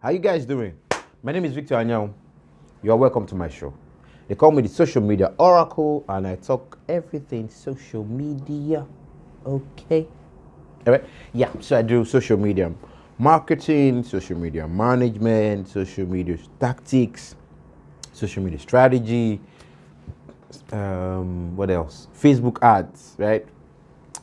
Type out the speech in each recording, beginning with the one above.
How you guys doing? My name is Victor Anyanwu. You are welcome to my show. They call me the social media oracle, and I talk everything social media. Okay. All right. Yeah. So I do social media marketing, social media management, social media tactics, social media strategy. What else? Facebook ads, right?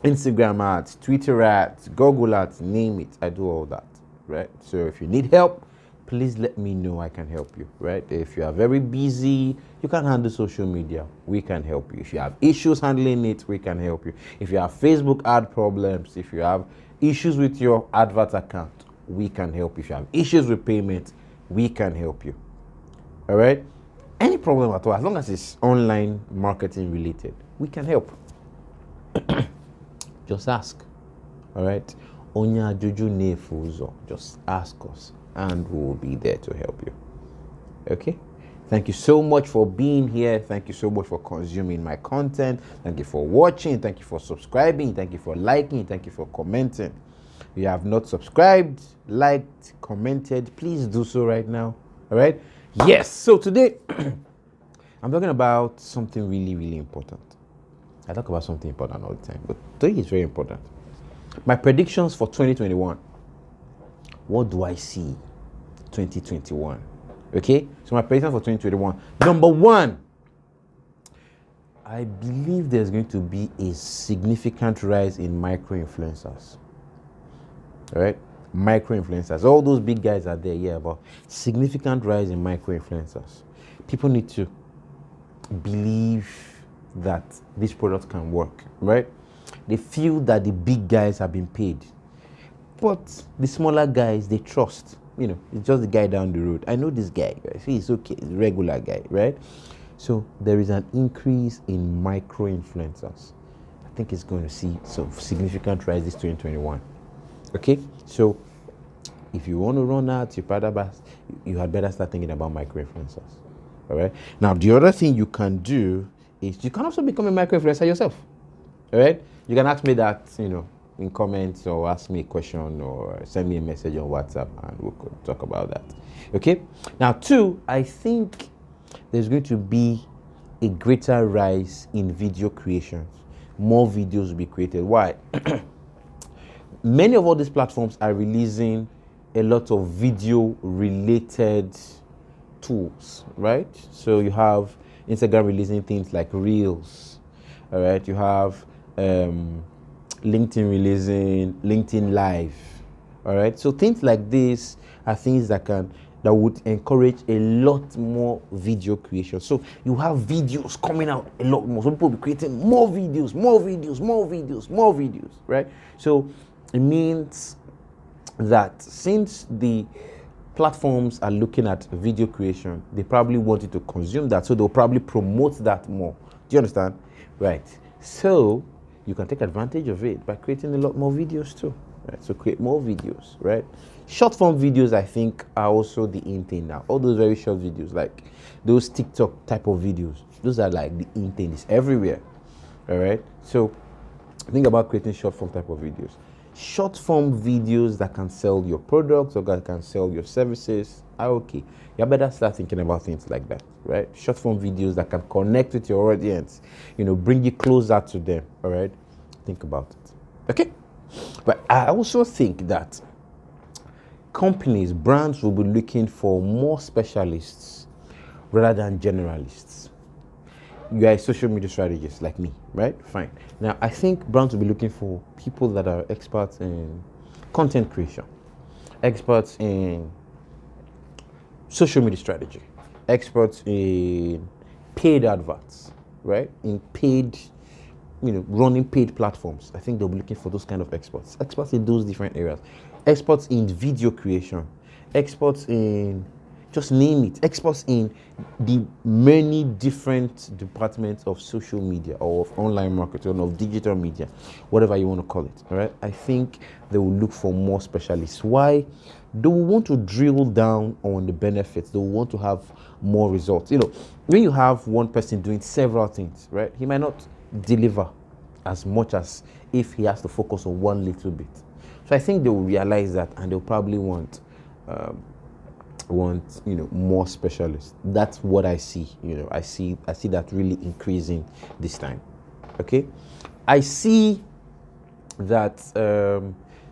Instagram ads, Twitter ads, Google ads, name it. I do all that, right? So if you need help, please let me know. I can help you, right? If you are very busy, you can handle social media, we can help you. If you have issues handling it, we can help you. If you have Facebook ad problems, if you have issues with your advert account, we can help you. If you have issues with payment, we can help you. All right? Any problem at all, as long as it's online marketing related, we can help. Just ask. All right? Onya juju nefuzo. Just ask us and we'll be there to help you. Okay? Thank you so much for being here. Thank you so much for consuming my content. Thank you for watching. Thank you for subscribing. Thank you for liking. Thank you for commenting. If you have not subscribed, liked, commented, please do so right now. All right? Yes. So today, I'm talking about something really, really important. I talk about something important all the time, but today is very important. My predictions for 2021. What do I see 2021? Okay, so my prediction for 2021. Number one, I believe there's going to be a significant rise in micro-influencers. All right, micro-influencers. All those big guys are there, yeah, but significant rise in micro-influencers. People need to believe that this product can work, right? They feel that the big guys have been paid, but the smaller guys, they trust. You know, it's just the guy down the road. I know this guy, guys. He's okay. He's a regular guy, right? So there is an increase in micro influencers. I think it's going to see some significant rise this 2021. Okay, so if you want to run out, you had better start thinking about micro influencers. All right. Now the other thing you can do is you can also become a micro influencer yourself. All right. You can ask me that, in comments, or ask me a question, or send me a message on WhatsApp, and we could talk about that. Okay. Now, two, I think there's going to be a greater rise in video creations. More videos will be created. Why? Many of all these platforms are releasing a lot of video related tools, right? So you have Instagram releasing things like Reels, all right? You have LinkedIn releasing LinkedIn Live, all right? So things like this are things that would encourage a lot more video creation. So you have videos coming out a lot more. So people will be creating more videos, right? So it means that since the platforms are looking at video creation, they probably want you to consume that, so they'll probably promote that more. Do you understand? Right. So you can take advantage of it by creating a lot more videos too. Right. So create more videos, right? Short form videos, I think, are also the in thing now. All those very short videos, like those TikTok type of videos, those are like the in thing. It's everywhere. All right. So think about creating short form type of videos. Short form videos that can sell your products or that can sell your services are okay. You better start thinking about things like that, right? Short form videos that can connect with your audience, bring you closer to them, all right? Think about it, okay? But I also think that brands will be looking for more specialists rather than generalists. You are a social media strategist like me, right? Fine. Now, I think brands will be looking for people that are experts in content creation, experts in social media strategy, experts in paid adverts, right? In paid, running paid platforms. I think they'll be looking for those kind of experts. Experts in those different areas. Experts in video creation. Experts in, just name it, experts in the many different departments of social media or of online marketing or of digital media, whatever you want to call it, all right? I think they will look for more specialists. Why? They will want to drill down on the benefits. They will want to have more results. When you have one person doing several things, right, he might not deliver as much as if he has to focus on one little bit. So I think they will realize that, and they'll probably want want, more specialists. That's what I see. I see that really increasing this time. Okay, I see that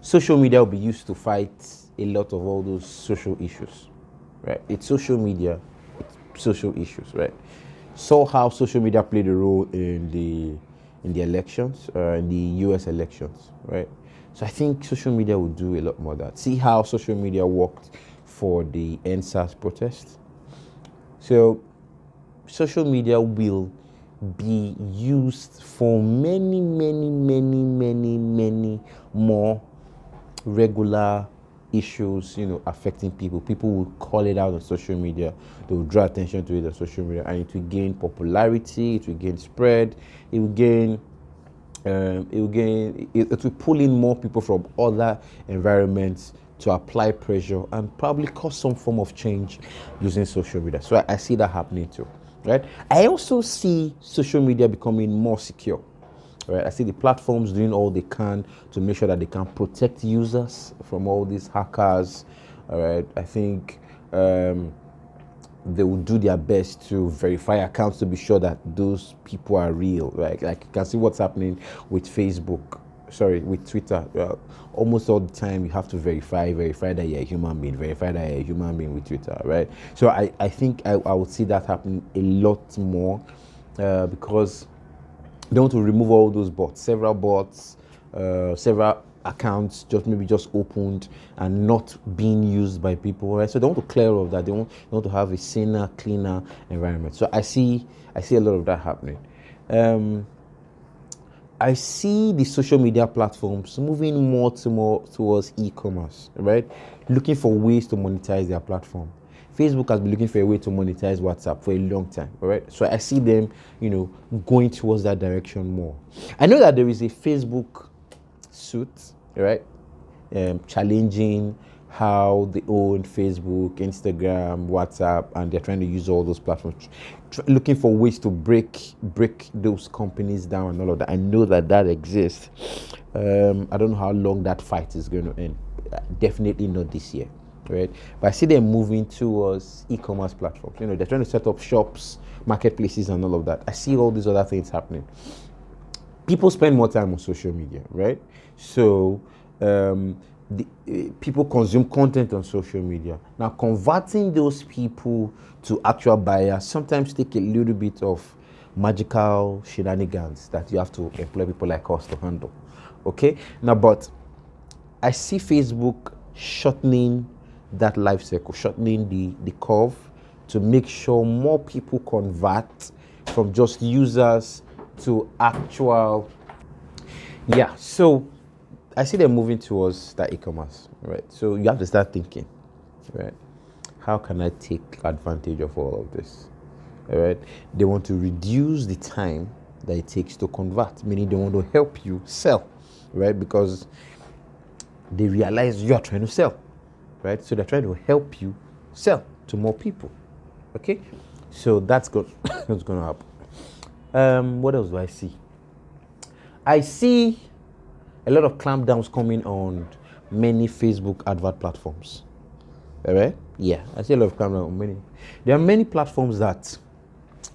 social media will be used to fight a lot of all those social issues, right? It's social media, it's social issues, right? Saw how social media played a role in the elections, in the U.S. elections, right? So I think social media will do a lot more of that. See how social media worked for the NSAS protest. So social media will be used for many, many, many, many, many more regular issues, affecting people. People will call it out on social media. They will draw attention to it on social media, and it will gain popularity. It will gain spread. It will gain. It will pull in more people from other environments to apply pressure and probably cause some form of change using social media. So I see that happening too, right? I also see social media becoming more secure. Right, I see the platforms doing all they can to make sure that they can protect users from all these hackers. All right, I think they will do their best to verify accounts to be sure that those people are real. Right, like you can see what's happening with with Twitter. Almost all the time you have to verify that you're a human being, verify that you're a human being with Twitter. Right, so I think I would see that happen a lot more because they want to remove all those bots, several accounts just opened and not being used by people, right? So they want to clear all of that. They want to have a saner, cleaner environment. So I see a lot of that happening. I see the social media platforms moving more towards e-commerce, right? Looking for ways to monetize their platform. Facebook has been looking for a way to monetize WhatsApp for a long time, all right? So I see them, going towards that direction more. I know that there is a Facebook suit, right, challenging how they own Facebook, Instagram, WhatsApp, and they're trying to use all those platforms, looking for ways to break those companies down and all of that. I know that exists. I don't know how long that fight is going to end. Definitely not this year. Right, but I see them moving towards e-commerce platforms. They're trying to set up shops, marketplaces, and all of that. I see all these other things happening. People spend more time on social media, right? So people consume content on social media. Now, converting those people to actual buyers sometimes take a little bit of magical shenanigans that you have to employ people like us to handle. Okay, now, but I see Facebook shortening that life cycle, shortening the curve to make sure more people convert from just users to actual. Yeah, so I see them moving towards that e-commerce, right? So you have to start thinking, right? How can I take advantage of all of this? All right? They want to reduce the time that it takes to convert, meaning they want to help you sell, right? Because they realize you are trying to sell, right? So they're trying to help you sell to more people, okay? So that's going to happen. What else do I see? I see a lot of clampdowns coming on many Facebook advert platforms, all right? Yeah, I see a lot of clampdowns on many. There are many platforms that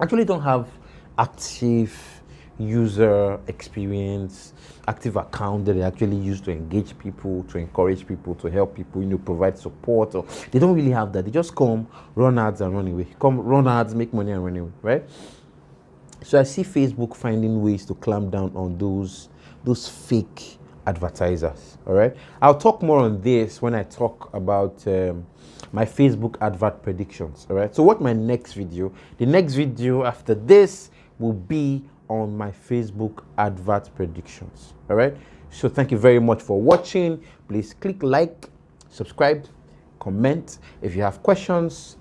actually don't have active user experience, active account that they actually use to engage people, to encourage people, to help people, provide support. Or they don't really have that. They just come, run ads and run away. Come, run ads, make money and run away, right? So I see Facebook finding ways to clamp down on those fake advertisers, all right? I'll talk more on this when I talk about my Facebook advert predictions, all right? So what the next video after this will be on my Facebook advert predictions, all right? So thank you very much for watching. Please click like, subscribe, comment. If you have questions,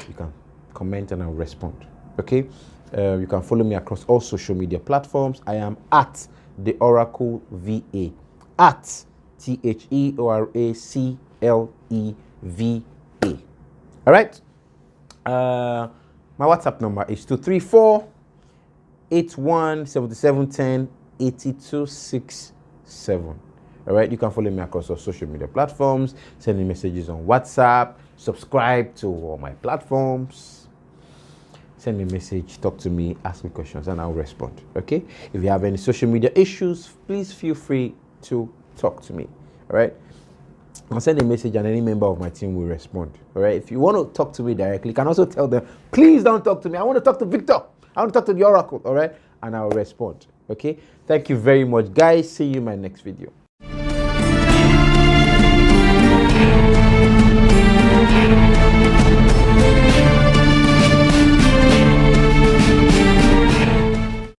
you can comment and I'll respond, okay? You can follow me across all social media platforms. I am at the Oracle VA, at TheOracleVA. All right? My WhatsApp number is 234 81 77 10 82 67. All right, you can follow me across our social media platforms, send me messages on WhatsApp, subscribe to all my platforms. Send me a message, talk to me, ask me questions, and I'll respond. Okay? If you have any social media issues, please feel free to talk to me. All right? I'll send a message and any member of my team will respond. All right? If you want to talk to me directly, you can also tell them, please don't talk to me. I want to talk to Victor. I want to talk to the Oracle. All right? And I'll respond. Okay? Thank you very much, guys. See you in my next video.